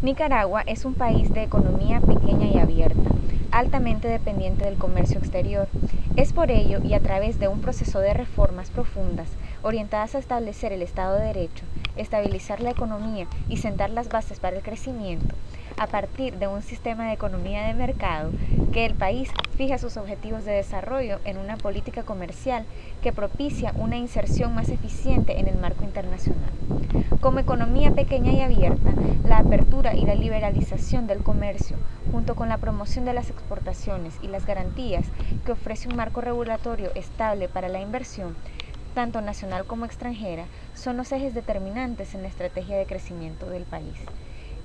Nicaragua es un país de economía pequeña y abierta, altamente dependiente del comercio exterior. Es por ello y a través de un proceso de reformas profundas, orientadas a establecer el Estado de Derecho, estabilizar la economía y sentar las bases para el crecimiento, a partir de un sistema de economía de mercado, que el país fija sus objetivos de desarrollo en una política comercial que propicia una inserción más eficiente en el marco internacional. Como economía pequeña y abierta, la apertura y la liberalización del comercio, junto con la promoción de las exportaciones y las garantías que ofrece un marco regulatorio estable para la inversión, tanto nacional como extranjera, son los ejes determinantes en la estrategia de crecimiento del país.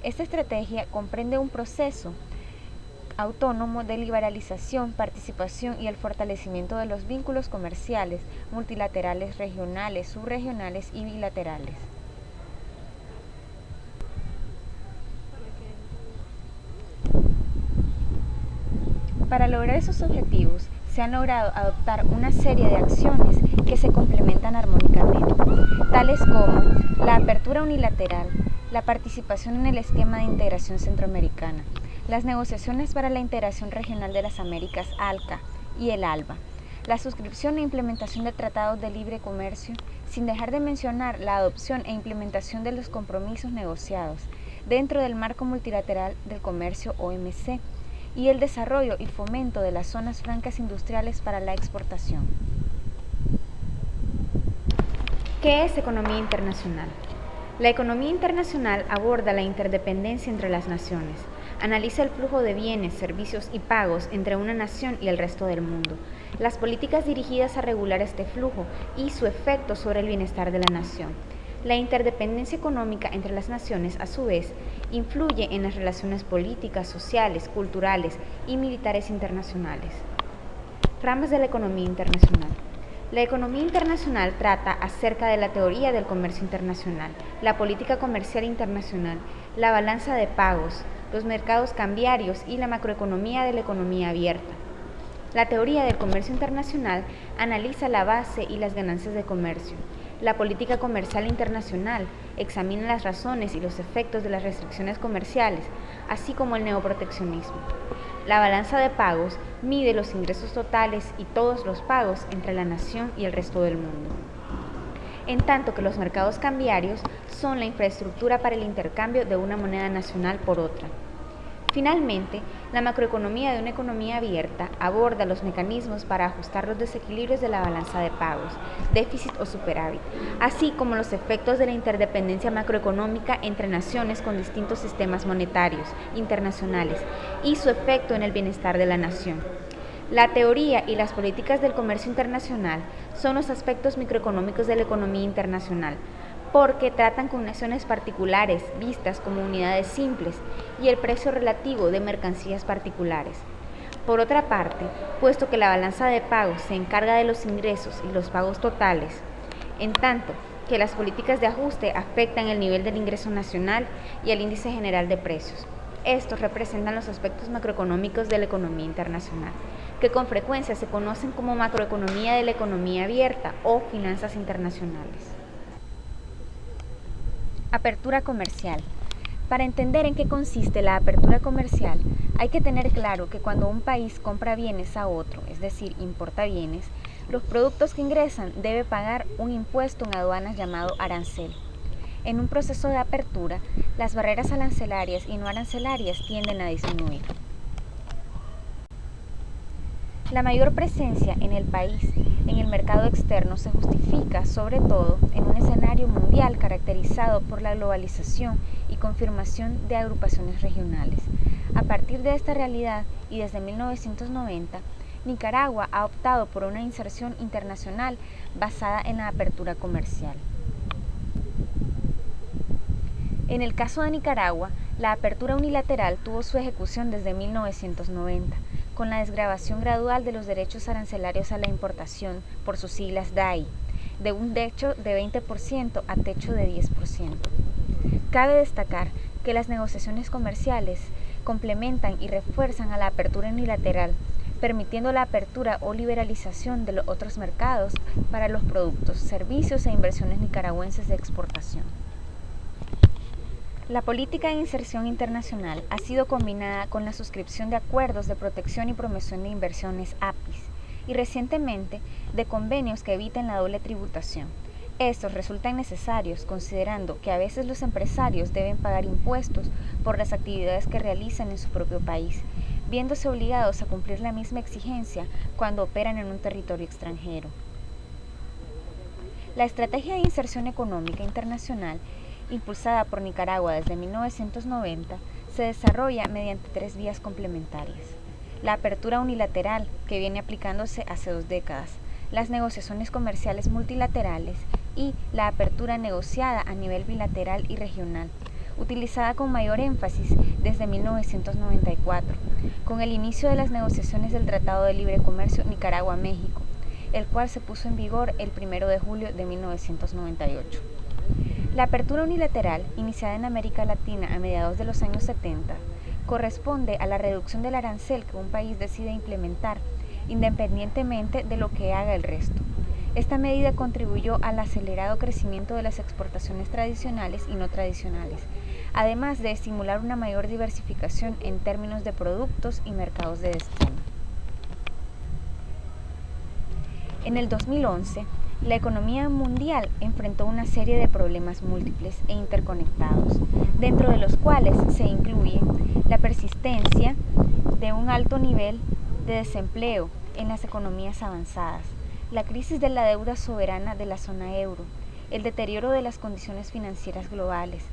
Esta estrategia comprende un proceso autónomo de liberalización, participación y el fortalecimiento de los vínculos comerciales, multilaterales, regionales, subregionales y bilaterales. Para lograr esos objetivos, se han logrado adoptar una serie de acciones que se complementan armónicamente, tales como la apertura unilateral, la participación en el esquema de integración centroamericana, las negociaciones para la integración regional de las Américas ALCA y el ALBA, la suscripción e implementación de tratados de libre comercio, sin dejar de mencionar la adopción e implementación de los compromisos negociados dentro del marco multilateral del comercio OMC, y el desarrollo y fomento de las zonas francas industriales para la exportación. ¿Qué es economía internacional? La economía internacional aborda la interdependencia entre las naciones, analiza el flujo de bienes, servicios y pagos entre una nación y el resto del mundo, las políticas dirigidas a regular este flujo y su efecto sobre el bienestar de la nación. La interdependencia económica entre las naciones, a su vez, influye en las relaciones políticas, sociales, culturales y militares internacionales. Ramas de la economía internacional. La economía internacional trata acerca de la teoría del comercio internacional, la política comercial internacional, la balanza de pagos, los mercados cambiarios y la macroeconomía de la economía abierta. La teoría del comercio internacional analiza la base y las ganancias de comercio. La política comercial internacional examina las razones y los efectos de las restricciones comerciales, así como el neoproteccionismo. La balanza de pagos mide los ingresos totales y todos los pagos entre la nación y el resto del mundo. En tanto que los mercados cambiarios son la infraestructura para el intercambio de una moneda nacional por otra. Finalmente, la macroeconomía de una economía abierta aborda los mecanismos para ajustar los desequilibrios de la balanza de pagos, déficit o superávit, así como los efectos de la interdependencia macroeconómica entre naciones con distintos sistemas monetarios internacionales y su efecto en el bienestar de la nación. La teoría y las políticas del comercio internacional son los aspectos microeconómicos de la economía internacional, porque tratan con naciones particulares vistas como unidades simples y el precio relativo de mercancías particulares. Por otra parte, puesto que la balanza de pagos se encarga de los ingresos y los pagos totales, en tanto que las políticas de ajuste afectan el nivel del ingreso nacional y el índice general de precios. Estos representan los aspectos macroeconómicos de la economía internacional, que con frecuencia se conocen como macroeconomía de la economía abierta o finanzas internacionales. Apertura comercial. Para entender en qué consiste la apertura comercial, hay que tener claro que cuando un país compra bienes a otro, es decir, importa bienes, los productos que ingresan debe pagar un impuesto en aduanas llamado arancel. En un proceso de apertura, las barreras arancelarias y no arancelarias tienden a disminuir. La mayor presencia en el país en el mercado externo se justifica sobre todo en un escenario mundial caracterizado por la globalización y confirmación de agrupaciones regionales. A partir de esta realidad y desde 1990, Nicaragua ha optado por una inserción internacional basada en la apertura comercial. En el caso de Nicaragua, la apertura unilateral tuvo su ejecución desde 1990, con la desgravación gradual de los derechos arancelarios a la importación, por sus siglas DAI, de un techo de 20% a techo de 10%. Cabe destacar que las negociaciones comerciales complementan y refuerzan a la apertura unilateral, permitiendo la apertura o liberalización de los otros mercados para los productos, servicios e inversiones nicaragüenses de exportación. La política de inserción internacional ha sido combinada con la suscripción de acuerdos de protección y promoción de inversiones APIs y recientemente de convenios que eviten la doble tributación. Estos resultan necesarios considerando que a veces los empresarios deben pagar impuestos por las actividades que realizan en su propio país, viéndose obligados a cumplir la misma exigencia cuando operan en un territorio extranjero. La Estrategia de Inserción Económica Internacional, impulsada por Nicaragua desde 1990, se desarrolla mediante 3 vías complementarias. La apertura unilateral, que viene aplicándose hace 2 décadas, las negociaciones comerciales multilaterales y la apertura negociada a nivel bilateral y regional, utilizada con mayor énfasis desde 1994, con el inicio de las negociaciones del Tratado de Libre Comercio Nicaragua-México, el cual se puso en vigor el 1 de julio de 1998. La apertura unilateral, iniciada en América Latina a mediados de los años 70, corresponde a la reducción del arancel que un país decide implementar, independientemente de lo que haga el resto. Esta medida contribuyó al acelerado crecimiento de las exportaciones tradicionales y no tradicionales, además de estimular una mayor diversificación en términos de productos y mercados de destino. En el 2011, la economía mundial enfrentó una serie de problemas múltiples e interconectados, dentro de los cuales se incluye la persistencia de un alto nivel de desempleo en las economías avanzadas, la crisis de la deuda soberana de la zona euro, el deterioro de las condiciones financieras globales,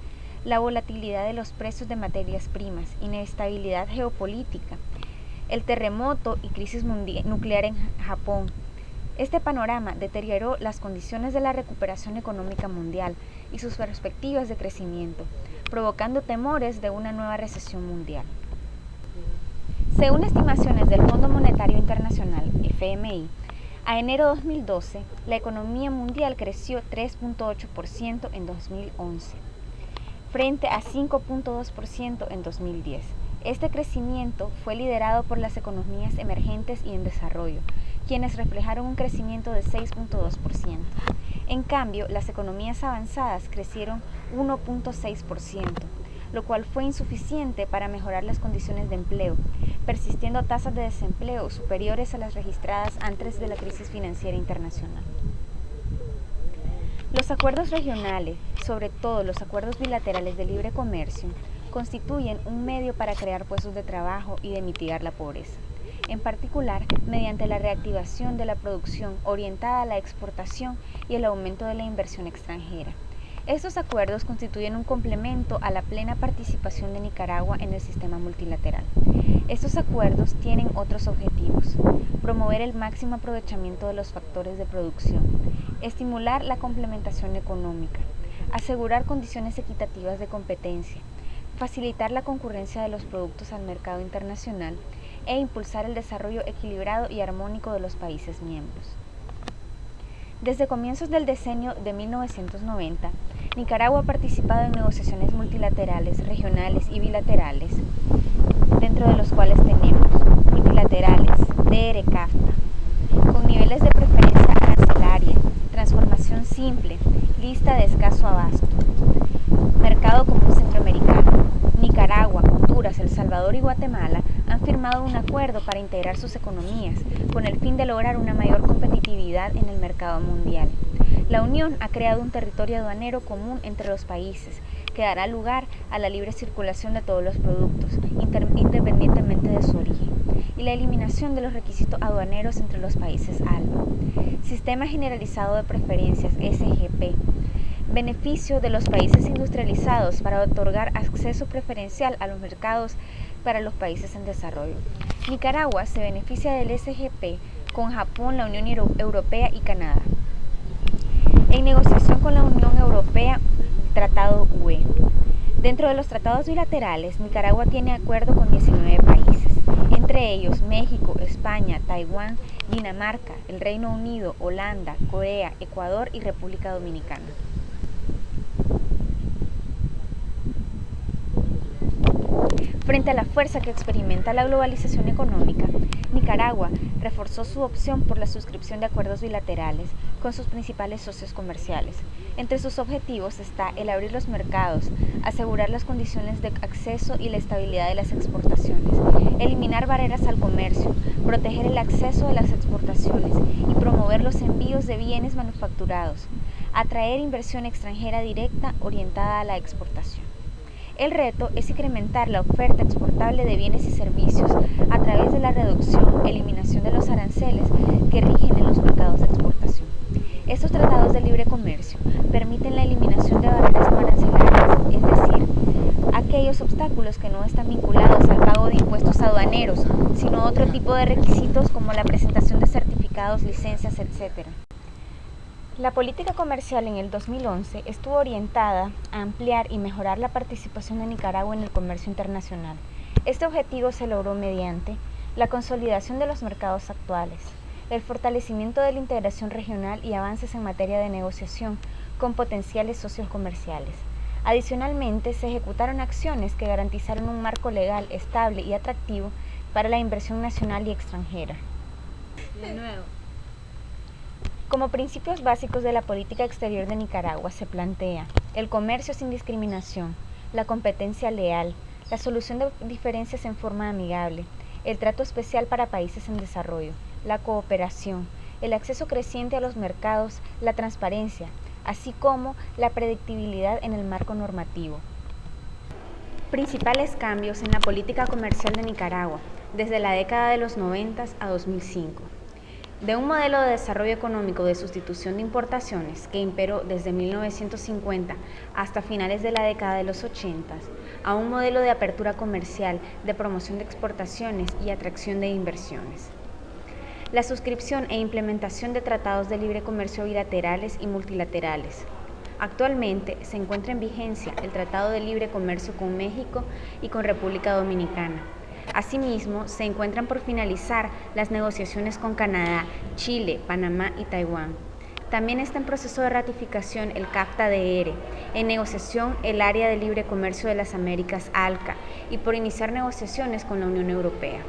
la volatilidad de los precios de materias primas, inestabilidad geopolítica, el terremoto y crisis nuclear en Japón. Este panorama deterioró las condiciones de la recuperación económica mundial y sus perspectivas de crecimiento, provocando temores de una nueva recesión mundial. Según estimaciones del Fondo Monetario Internacional, FMI, a enero de 2012, la economía mundial creció 3.8% en 2011, frente a 5.2% en 2010. Este crecimiento fue liderado por las economías emergentes y en desarrollo, quienes reflejaron un crecimiento de 6.2%. En cambio, las economías avanzadas crecieron 1.6%, lo cual fue insuficiente para mejorar las condiciones de empleo, persistiendo tasas de desempleo superiores a las registradas antes de la crisis financiera internacional. Los acuerdos regionales, sobre todo los acuerdos bilaterales de libre comercio, constituyen un medio para crear puestos de trabajo y de mitigar la pobreza, en particular mediante la reactivación de la producción orientada a la exportación y el aumento de la inversión extranjera. Estos acuerdos constituyen un complemento a la plena participación de Nicaragua en el sistema multilateral. Estos acuerdos tienen otros objetivos: promover el máximo aprovechamiento de los factores de producción, estimular la complementación económica, asegurar condiciones equitativas de competencia, facilitar la concurrencia de los productos al mercado internacional e impulsar el desarrollo equilibrado y armónico de los países miembros. Desde comienzos del decenio de 1990, Nicaragua ha participado en negociaciones multilaterales, regionales y bilaterales, dentro de los cuales tenemos multilaterales, DR-CAFTA, con niveles de preferencia arancelaria, transformación simple, lista de escaso abasto, mercado común centroamericano. Nicaragua, Honduras, El Salvador y Guatemala han firmado un acuerdo para integrar sus economías con el fin de lograr una mayor competitividad en el mercado mundial. La Unión ha creado un territorio aduanero común entre los países que dará lugar a la libre circulación de todos los productos, independientemente de su origen, y la eliminación de los requisitos aduaneros entre los países ALBA. Sistema Generalizado de Preferencias, SGP. Beneficio de los países industrializados para otorgar acceso preferencial a los mercados para los países en desarrollo. Nicaragua se beneficia del SGP con Japón, la Unión Europea y Canadá. En negociación con la Unión Europea, Tratado UE. Dentro de los tratados bilaterales, Nicaragua tiene acuerdo con 19 países, entre ellos México, España, Taiwán, Dinamarca, el Reino Unido, Holanda, Corea, Ecuador y República Dominicana. Frente a la fuerza que experimenta la globalización económica, Nicaragua reforzó su opción por la suscripción de acuerdos bilaterales con sus principales socios comerciales, Entre sus objetivos está el abrir los mercados, asegurar las condiciones de acceso y la estabilidad de las exportaciones, eliminar barreras al comercio, proteger el acceso a las exportaciones y promover los envíos de bienes manufacturados, atraer inversión extranjera directa orientada a la exportación. El reto es incrementar la oferta exportable de bienes y servicios a través de la reducción, eliminación de los aranceles que rigen en los mercados de exportación. Estos tratados de libre comercio permiten la eliminación de barreras no arancelarias, es decir, aquellos obstáculos que no están vinculados al pago de impuestos aduaneros, sino otro tipo de requisitos como la presentación de certificados, licencias, etc. La política comercial en el 2011 estuvo orientada a ampliar y mejorar la participación de Nicaragua en el comercio internacional. Este objetivo se logró mediante la consolidación de los mercados actuales, el fortalecimiento de la integración regional y avances en materia de negociación con potenciales socios comerciales. Adicionalmente, se ejecutaron acciones que garantizaron un marco legal estable y atractivo para la inversión nacional y extranjera. Como principios básicos de la política exterior de Nicaragua se plantea el comercio sin discriminación, la competencia leal, la solución de diferencias en forma amigable, el trato especial para países en desarrollo, la cooperación, el acceso creciente a los mercados, la transparencia, así como la predictibilidad en el marco normativo. Principales cambios en la política comercial de Nicaragua desde la década de los 90 a 2005. De un modelo de desarrollo económico de sustitución de importaciones que imperó desde 1950 hasta finales de la década de los 80, a un modelo de apertura comercial, de promoción de exportaciones y atracción de inversiones. La suscripción e implementación de tratados de libre comercio bilaterales y multilaterales. Actualmente se encuentra en vigencia el Tratado de Libre Comercio con México y con República Dominicana. Asimismo, se encuentran por finalizar las negociaciones con Canadá, Chile, Panamá y Taiwán. También está en proceso de ratificación el CAFTA-DR, en negociación el Área de Libre Comercio de las Américas, ALCA, y por iniciar negociaciones con la Unión Europea.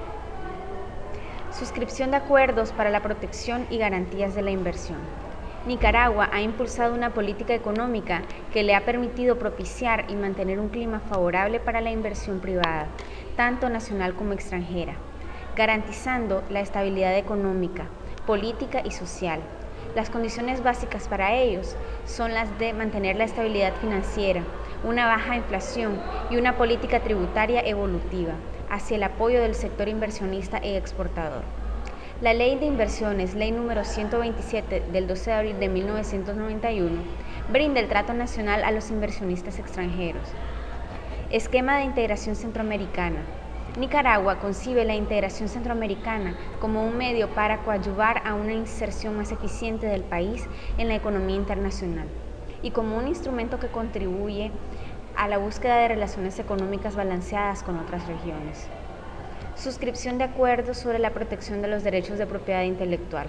Suscripción de acuerdos para la protección y garantías de la inversión. Nicaragua ha impulsado una política económica que le ha permitido propiciar y mantener un clima favorable para la inversión privada, tanto nacional como extranjera, garantizando la estabilidad económica, política y social. Las condiciones básicas para ellos son las de mantener la estabilidad financiera, una baja inflación y una política tributaria evolutiva hacia el apoyo del sector inversionista y exportador. La Ley de Inversiones, Ley número 127 del 12 de abril de 1991, brinda el trato nacional a los inversionistas extranjeros. Esquema de integración centroamericana. Nicaragua concibe la integración centroamericana como un medio para coadyuvar a una inserción más eficiente del país en la economía internacional y como un instrumento que contribuye a la búsqueda de relaciones económicas balanceadas con otras regiones. Suscripción de acuerdos sobre la protección de los derechos de propiedad intelectual.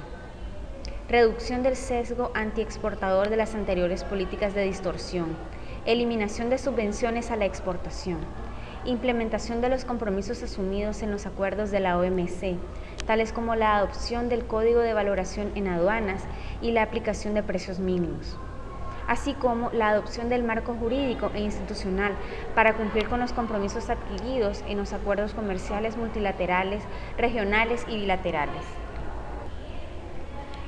Reducción del sesgo antiexportador de las anteriores políticas de distorsión. Eliminación de subvenciones a la exportación. Implementación de los compromisos asumidos en los acuerdos de la OMC, tales como la adopción del Código de Valoración en Aduanas y la aplicación de precios mínimos, así como la adopción del marco jurídico e institucional para cumplir con los compromisos adquiridos en los acuerdos comerciales multilaterales, regionales y bilaterales.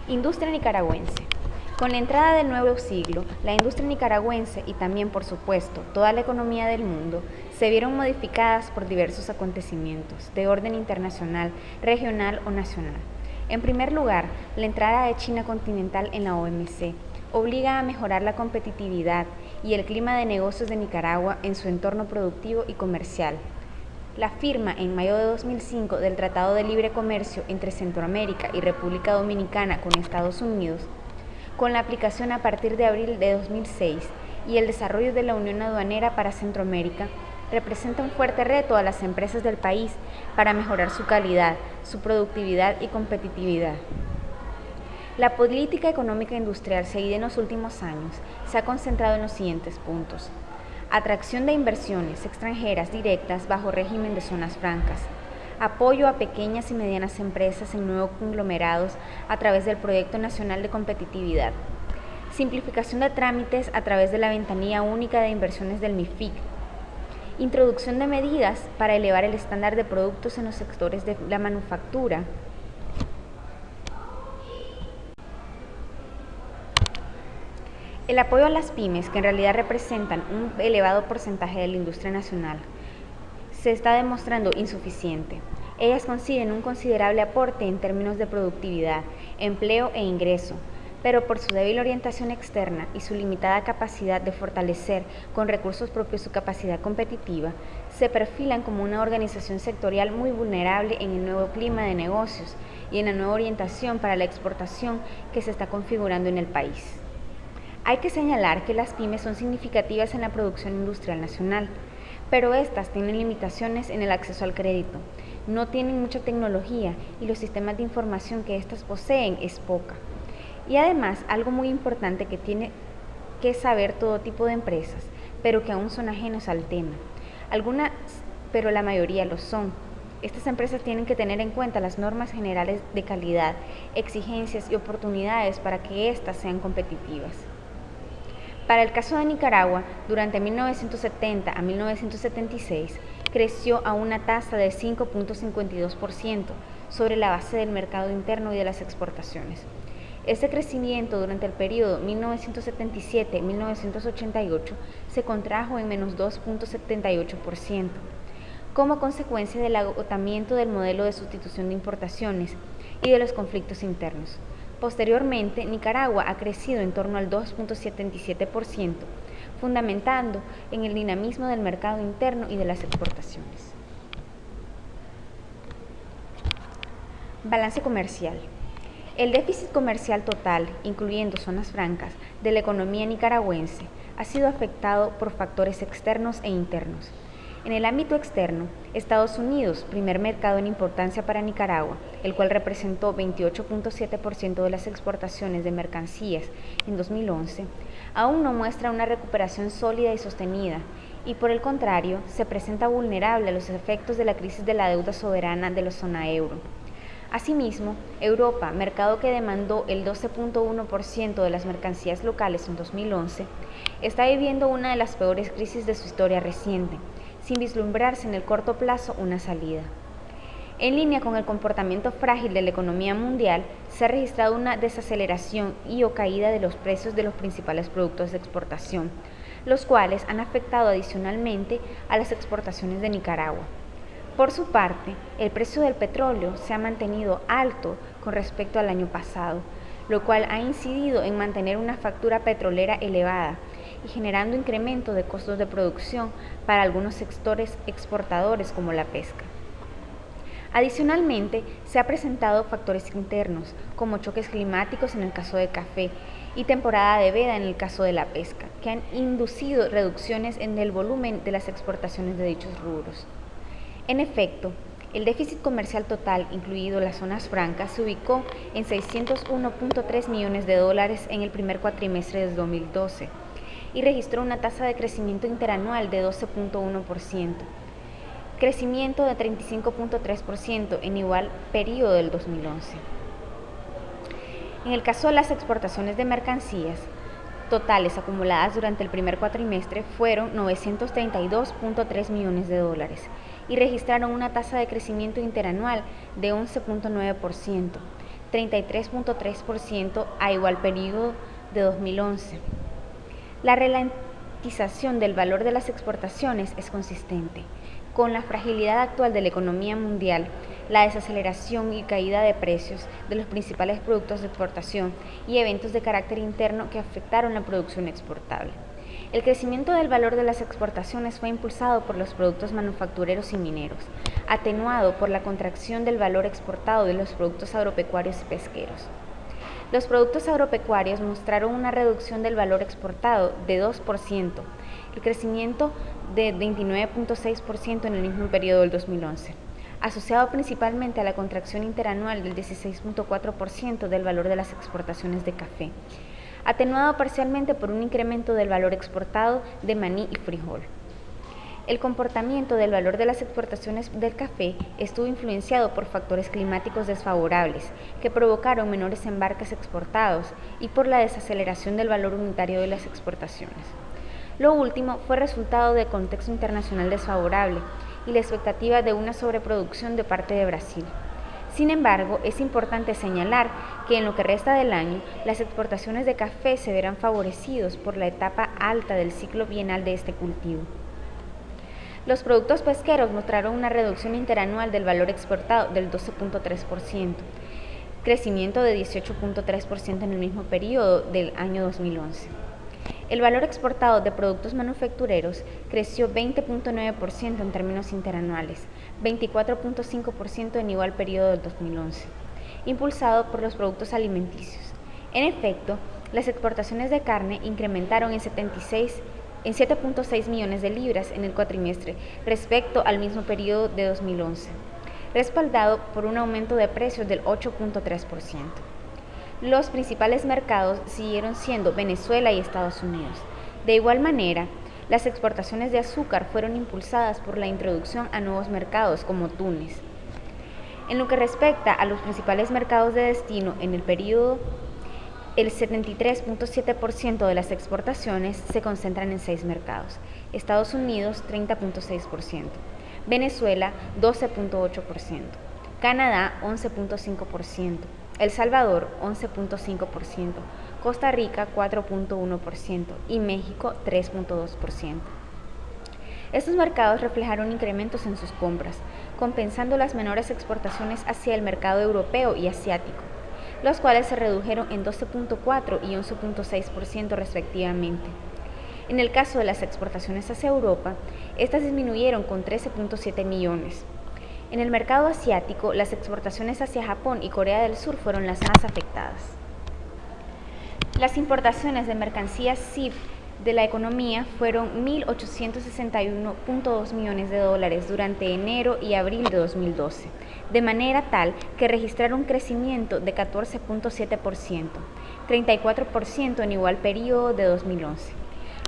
Industria nicaragüense. Con la entrada del nuevo siglo, la industria nicaragüense y también, por supuesto, toda la economía del mundo se vieron modificadas por diversos acontecimientos de orden internacional, regional o nacional. En primer lugar, la entrada de China continental en la OMC obliga a mejorar la competitividad y el clima de negocios de Nicaragua en su entorno productivo y comercial. La firma en mayo de 2005 del Tratado de Libre Comercio entre Centroamérica y República Dominicana con Estados Unidos, con la aplicación a partir de abril de 2006 y el desarrollo de la Unión Aduanera para Centroamérica, representa un fuerte reto a las empresas del país para mejorar su calidad, su productividad y competitividad. La política económica industrial seguida en los últimos años se ha concentrado en los siguientes puntos. Atracción de inversiones extranjeras directas bajo régimen de zonas francas. Apoyo a pequeñas y medianas empresas en nuevos conglomerados a través del Proyecto Nacional de Competitividad. simplificación de trámites a través de la ventanilla única de inversiones del MIFIC, introducción de medidas para elevar el estándar de productos en los sectores de la manufactura, el apoyo a las pymes, que en realidad representan un elevado porcentaje de la industria nacional, se está demostrando insuficiente. Ellas consiguen un considerable aporte en términos de productividad, empleo e ingreso, pero por su débil orientación externa y su limitada capacidad de fortalecer con recursos propios su capacidad competitiva, se perfilan como una organización sectorial muy vulnerable en el nuevo clima de negocios y en la nueva orientación para la exportación que se está configurando en el país. Hay que señalar que las pymes son significativas en la producción industrial nacional, pero estas tienen limitaciones en el acceso al crédito, no tienen mucha tecnología y los sistemas de información que éstas poseen es poca. Y además, algo muy importante que tiene que saber todo tipo de empresas, pero que aún son ajenos al tema. Algunas, pero la mayoría lo son. Estas empresas tienen que tener en cuenta las normas generales de calidad, exigencias y oportunidades para que éstas sean competitivas. Para el caso de Nicaragua, durante 1970 a 1976, creció a una tasa de 5.52% sobre la base del mercado interno y de las exportaciones. Este crecimiento durante el periodo 1977-1988 se contrajo en menos 2.78%, como consecuencia del agotamiento del modelo de sustitución de importaciones y de los conflictos internos. Posteriormente, Nicaragua ha crecido en torno al 2.77%, fundamentando en el dinamismo del mercado interno y de las exportaciones. Balance comercial. El déficit comercial total, incluyendo zonas francas, de la economía nicaragüense, ha sido afectado por factores externos e internos. En el ámbito externo, Estados Unidos, primer mercado en importancia para Nicaragua, el cual representó 28.7% de las exportaciones de mercancías en 2011, aún no muestra una recuperación sólida y sostenida, y por el contrario, se presenta vulnerable a los efectos de la crisis de la deuda soberana de la zona euro. Asimismo, Europa, mercado que demandó el 12.1% de las mercancías locales en 2011, está viviendo una de las peores crisis de su historia reciente, sin vislumbrarse en el corto plazo una salida. En línea con el comportamiento frágil de la economía mundial, se ha registrado una desaceleración y o caída de los precios de los principales productos de exportación, los cuales han afectado adicionalmente a las exportaciones de Nicaragua. Por su parte, el precio del petróleo se ha mantenido alto con respecto al año pasado, lo cual ha incidido en mantener una factura petrolera elevada y generando incremento de costos de producción para algunos sectores exportadores como la pesca. Adicionalmente, se han presentado factores internos, como choques climáticos en el caso del café y temporada de veda en el caso de la pesca, que han inducido reducciones en el volumen de las exportaciones de dichos rubros. En efecto, el déficit comercial total, incluido las zonas francas, se ubicó en $601.3 millones en el primer cuatrimestre de 2012 y registró una tasa de crecimiento interanual de 12.1%, crecimiento de 35.3% en igual periodo del 2011. En el caso de las exportaciones de mercancías, totales acumuladas durante el primer cuatrimestre fueron $932.3 millones y registraron una tasa de crecimiento interanual de 11.9%, 33.3% a igual periodo de 2011. La ralentización del valor de las exportaciones es consistente con la fragilidad actual de la economía mundial, la desaceleración y caída de precios de los principales productos de exportación y eventos de carácter interno que afectaron la producción exportable. El crecimiento del valor de las exportaciones fue impulsado por los productos manufactureros y mineros, atenuado por la contracción del valor exportado de los productos agropecuarios y pesqueros. Los productos agropecuarios mostraron una reducción del valor exportado de 2%, el crecimiento de 29.6% en el mismo periodo del 2011, asociado principalmente a la contracción interanual del 16.4% del valor de las exportaciones de café, atenuado parcialmente por un incremento del valor exportado de maní y frijol. El comportamiento del valor de las exportaciones del café estuvo influenciado por factores climáticos desfavorables, que provocaron menores embarques exportados, y por la desaceleración del valor unitario de las exportaciones. Lo último fue resultado del contexto internacional desfavorable y la expectativa de una sobreproducción de parte de Brasil. Sin embargo, es importante señalar que en lo que resta del año, las exportaciones de café se verán favorecidos por la etapa alta del ciclo bienal de este cultivo. Los productos pesqueros mostraron una reducción interanual del valor exportado del 12.3%, crecimiento de 18.3% en el mismo periodo del año 2011. El valor exportado de productos manufactureros creció 20.9% en términos interanuales, 24.5% en igual periodo del 2011, impulsado por los productos alimenticios. En efecto, las exportaciones de carne incrementaron en 7.6 millones de libras en el cuatrimestre respecto al mismo periodo de 2011, respaldado por un aumento de precios del 8.3%. Los principales mercados siguieron siendo Venezuela y Estados Unidos. De igual manera, las exportaciones de azúcar fueron impulsadas por la introducción a nuevos mercados como Túnez. En lo que respecta a los principales mercados de destino en el periodo, el 73.7% de las exportaciones se concentran en 6 mercados: Estados Unidos 30.6%, Venezuela 12.8%, Canadá 11.5%, El Salvador 11.5%, Costa Rica 4.1% y México 3.2%. Estos mercados reflejaron incrementos en sus compras, compensando las menores exportaciones hacia el mercado europeo y asiático, los cuales se redujeron en 12.4% y 11.6% respectivamente. En el caso de las exportaciones hacia Europa, estas disminuyeron con 13.7 millones. En el mercado asiático, las exportaciones hacia Japón y Corea del Sur fueron las más afectadas. Las importaciones de mercancías CIF de la economía fueron 1.861.2 millones de dólares durante enero y abril de 2012, de manera tal que registraron un crecimiento de 14.7%, 34% en igual periodo de 2011.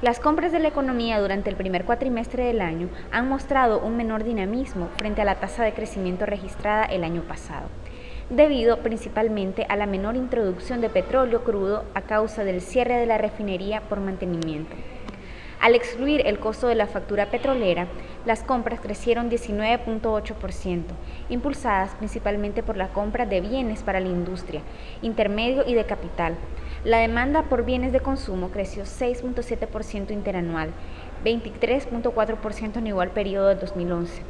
Las compras de la economía durante el primer cuatrimestre del año han mostrado un menor dinamismo frente a la tasa de crecimiento registrada el año pasado, debido principalmente a la menor introducción de petróleo crudo a causa del cierre de la refinería por mantenimiento. Al excluir el costo de la factura petrolera, las compras crecieron 19.8%, impulsadas principalmente por la compra de bienes para la industria, intermedio y de capital. La demanda por bienes de consumo creció 6.7% interanual, 23.4% en igual periodo de 2011.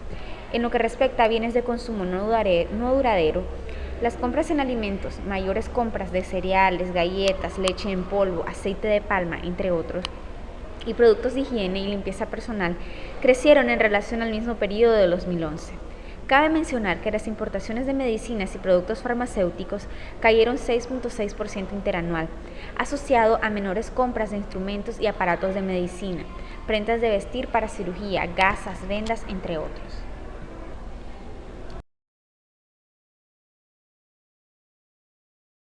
En lo que respecta a bienes de consumo no duradero, las compras en alimentos, mayores compras de cereales, galletas, leche en polvo, aceite de palma, entre otros, y productos de higiene y limpieza personal, crecieron en relación al mismo periodo de 2011. Cabe mencionar que las importaciones de medicinas y productos farmacéuticos cayeron 6.6% interanual, asociado a menores compras de instrumentos y aparatos de medicina, prendas de vestir para cirugía, gasas, vendas, entre otros.